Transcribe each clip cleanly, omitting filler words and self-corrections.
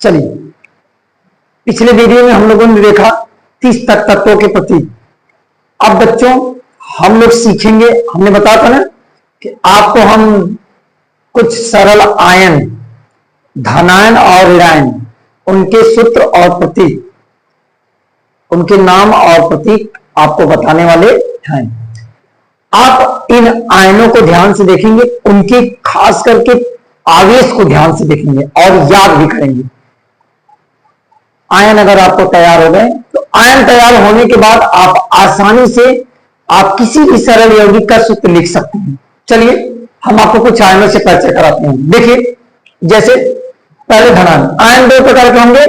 चलिए, पिछले वीडियो में हम लोगों ने देखा 30 तत्वों के प्रतीक। अब बच्चों हम लोग सीखेंगे, हमने बताया था ना कि आपको हम कुछ सरल आयन, धनायन और ऋणायन, उनके सूत्र और प्रतीक, उनके नाम और प्रतीक आपको बताने वाले हैं। आप इन आयनों को ध्यान से देखेंगे, उनके खास करके आवेश को ध्यान से देखेंगे और याद भी करेंगे। आयन अगर आपको तैयार हो गए तो आयन तैयार होने के बाद आप आसानी से आप किसी भी सरल यौगिक का सूत्र लिख सकते हैं। चलिए हम आपको कुछ आयनों से परिचय कराते हैं। देखिए, जैसे पहले धनायन, आयन दो प्रकार के होंगे।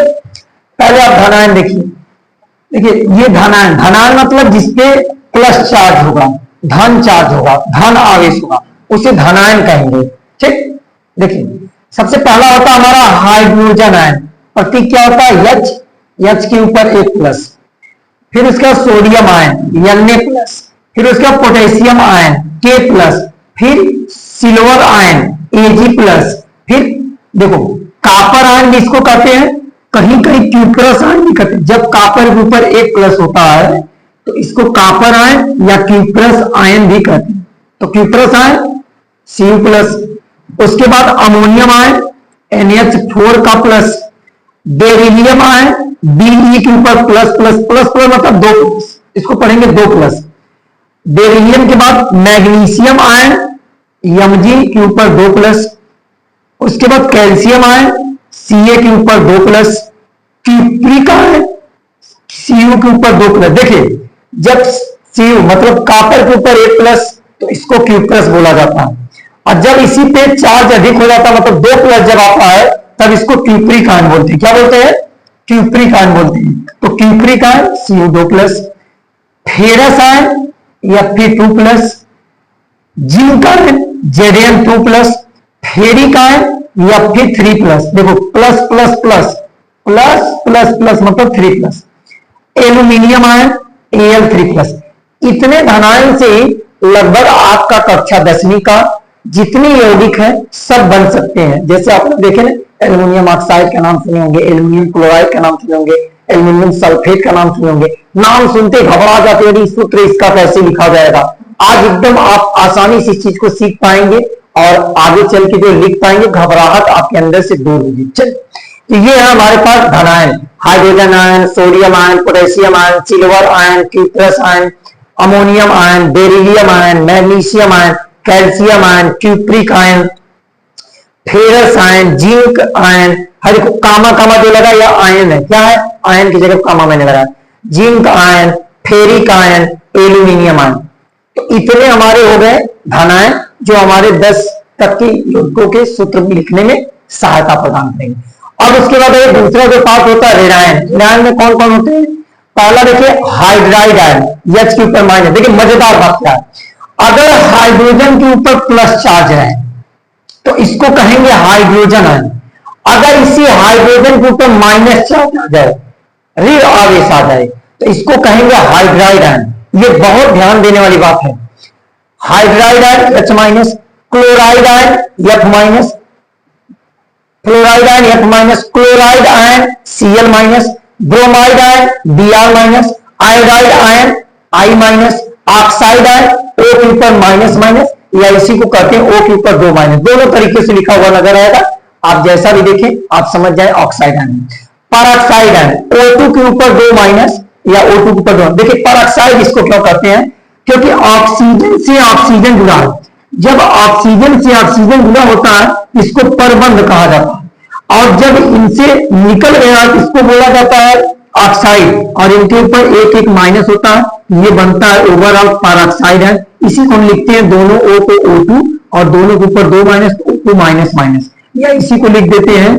पहले आप धनायन देखिए, ये धनायन, धनायन मतलब जिसपे प्लस चार्ज होगा, धन चार्ज होगा, धन आवेश होगा, उसे धनायन कहेंगे। ठीक, देखिए सबसे पहला होता है हमारा हाइड्रोजन आयन, प्रतीक क्या होता है H, H के ऊपर H+, फिर उसका सोडियम आयन Na+, फिर उसका पोटेशियम आयन K+, फिर सिल्वर आयन Ag+, फिर देखो कॉपर आयन जिसको कहते हैं, कहीं कहीं क्यूप्रस आयन भी कहते हैं। जब कॉपर के ऊपर H+ होता है तो इसको कॉपर आयन या क्यूप्रस आयन भी कहते हैं। तो क्यूप्रस आयन Cu+, उसके बाद अमोनियम आयन NH4 का प्लस, बेरिलियम आयन Be के ऊपर प्लस प्लस प्लस प्लस मतलब 2+, इसको पढ़ेंगे 2+। बेरिलियम के बाद मैग्नीशियम आयन Mg के ऊपर 2+, उसके बाद कैल्शियम आयन Ca के ऊपर 2+, क्यूप्रिक आयन Cu के ऊपर 2+। देखिए जब Cu मतलब कॉपर के ऊपर 1+ तो इसको क्यूप्रस बोला जाता है, और जब इसी पे चार्ज अधिक हो जाता है मतलब 2+ जब आता है तब इसको क्यूप्रिक आयन बोलते हैं। क्या बोलते हैं? क्यूप्रिक आयन बोलते हैं। तो cupric ion Cu2+, ferrous ion Fe2+, zinc ion Zn2+, ferric ion Fe3+। देखो plus plus plus plus plus plus मतलब 3+, एल्यूमिनियम आयन Al3+। इतने धनायन से लगभग आपका कक्षा 10वीं का जितने यौगिक हैं सब बन सकते हैं। जैसे आपने देखे ना, एल्यूमिनियम ऑक्साइड का नाम सुने होंगे, एल्यूमिनियम क्लोराइड का नाम सुने होंगे, एल्यूमिनियम सल्फेट का नाम सुने होंगे। नाम सुनते घबरा जाते हैं, सूत्र इसका कैसे लिखा जाएगा। आज एकदम आप आसानी से इस चीज को सीख पाएंगे और आगे चल के जो लिख पाएंगे, घबराहट आपके अंदर से दूर होगी। चल, तो ये है हमारे पास धनायन, hydrogen ion, sodium ion, potassium ion, silver ion, cuprous ion, ammonium ion, beryllium ion, magnesium ion, calcium ion, cupric ion, ferrous ion, zinc ion. हर कामा कामा जो लगा यह आयन है, क्या है? आयन की जगह कामा मैंने लगाया। Zinc ion, ferric ion, aluminium ion. तो इतने हमारे हो गए धनायन जो हमारे 10 तक के यौगिकों के सूत्र लिखने में सहायता प्रदान करेंगे। और उसके बाद एक दूसरा जो पार्ट होता है ऋणायन। ऋणायन में कौन कौन होते हैं? पहला देखिए हाइड्राइड आयन, H के ऊपर माइनस। देखिए मजेदार बात क्या है, अगर हाइड्रोजन के ऊपर प्लस चार्ज है तो इसको कहेंगे हाइड्रोजन आयन। अगर इसी हाइड्रोजन के ऊपर माइनस चार्ज आ जाए, ऋण आवेश आ जाए, तो इसको कहेंगे हाइड्राइड आयन। ये बहुत ध्यान देने वाली बात है। Hydride ion H-, chloride ion F-, fluoride ion F-, chloride ion Cl-, bromide ion Br-, iodide ion I-, oxide ion O के ऊपर माइनस, या इसी को कहते हैं O के ऊपर 2-। दोनों तरीके से लिखा हुआ नजर आएगा, आप जैसा भी देखें आप समझ जाए। Oxide ion, peroxide ion O2 के ऊपर 2- या O2 के ऊपर 2। देखिए परऑक्साइड इसको क्यों कहते हैं? क्योंकि ऑक्सीजन से ऑक्सीजन जुड़ा है। जब ऑक्सीजन से ऑक्सीजन जुड़ा होता है इसको परबंध कहा जाता है, और जब इनसे निकल गया तो इसको बोला जाता है ऑक्साइड, और इनके ऊपर एक एक माइनस होता है, ये बनता है ओवरऑल परऑक्साइड है। इसी को हम लिखते हैं दोनों O को O2 और दोनों के ऊपर 2- तो O2-, या इसी को लिख देते हैं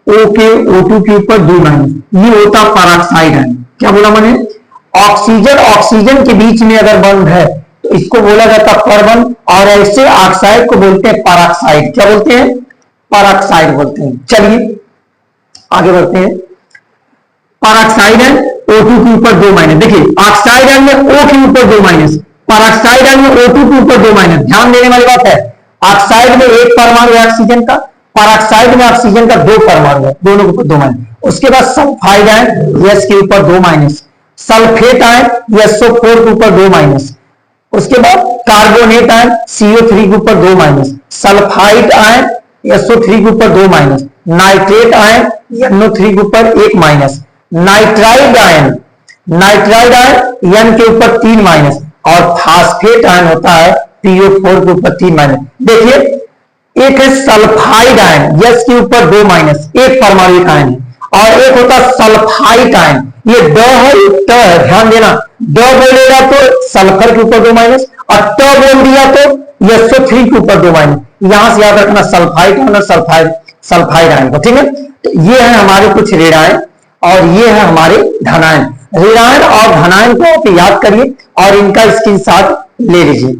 O के O2 के ऊपर 2-। ये होता परऑक्साइड है। क्या बोला मैंने? ऑक्सीजन ऑक्सीजन के बीच में अगर बंध है तो इसको बोला जाता है परबंध, और ऐसे ऑक्साइड को बोलते हैं परऑक्साइड। क्या बोलते हैं? परऑक्साइड बोलते हैं। चलिए आगे बढ़ते हैं। परऑक्साइड है O2 के ऊपर 2-। देखिए ऑक्साइड है में O के ऊपर 2-, परऑक्साइड है में O2 के ऊपर 2-। ध्यान देने वाली बात है, ऑक्साइड में एक परमाणु है ऑक्सीजन का, परऑक्साइड में ऑक्सीजन का 2 परमाणु है, दोनों के ऊपर 2-। उसके बाद सल्फाइड आयन यस के ऊपर 2 माइनस, सल्फेट आयन SO4 के ऊपर 2 माइनस, उसके बाद कार्बोनेट आयन CO3 के ऊपर 2 माइनस, सल्फाइड आयन SO3 के ऊपर 2 माइनस, नाइट्रेट आयन NO3 के ऊपर 1 माइनस, नाइट्राइड आयन N के ऊपर 3 माइनस, और फास्फेट आयन होता है PO4 के ऊपर 3 माइनस। देखिए एक है सल्फाइड आयन यस के ऊपर 2 माइनस, एक परमाणु आयन है, और एक होता सल्फाइड आयन, ये ड है ट है, ध्यान देना, ड बोलेगा तो सल्फर के ऊपर 2 माइनस, और ट बोल दिया तो SO3 के ऊपर 2 माइनस। यहां से याद रखना सल्फाइड आयन और सल्फाइड आयन को, ठीक है। तो ये है हमारे कुछ ऋणायन और ये है हमारे धनायन। ऋणायन और धनायन को आप याद करिए और इनका स्क्रीनशॉट ले लीजिए।